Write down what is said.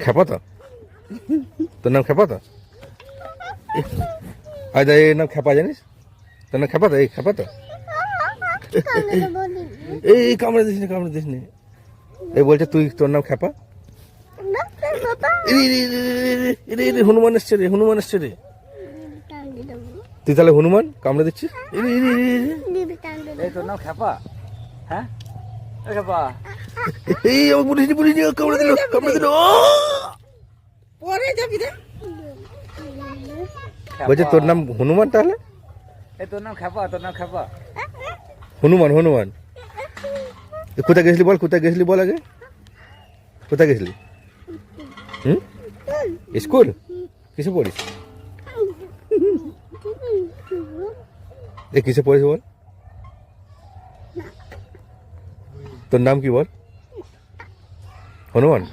খেপা তো, তোর নাম খেপা তো? আজ এর নাম খেপা, জানিস? তোর নাম খেপা তো? এই খেপা তো? এই কামড়ে দিস নি, কামড়ে দিস নি। এই বলছে তুই, তোর নাম খেপা? হনুমান এসছে রে, হনুমান এসছে রে। তুই তাহলে হনুমান, কামড়ে দিচ্ছিস? এই তোর নাম খেপা? হ্যাঁ খেপা, এই আমার পুলিশ পুলিশ কামড়ে দিল, কামড়ে দিল। পরে যাবি রে। বলছে তোর নাম হনুমান তাহলে? এই তোর নাম খেপা, তোর নাম খেপা। হনুমান, হনুমান। কোথায় গেছিলি বল, কোথায় গেছিলি বল আগে, কোথায় গেছিলি? হুম, স্কুল? কিসে পড়িস? এ কিসে পড়িস বল? তোর নাম কি বল? হনুমান।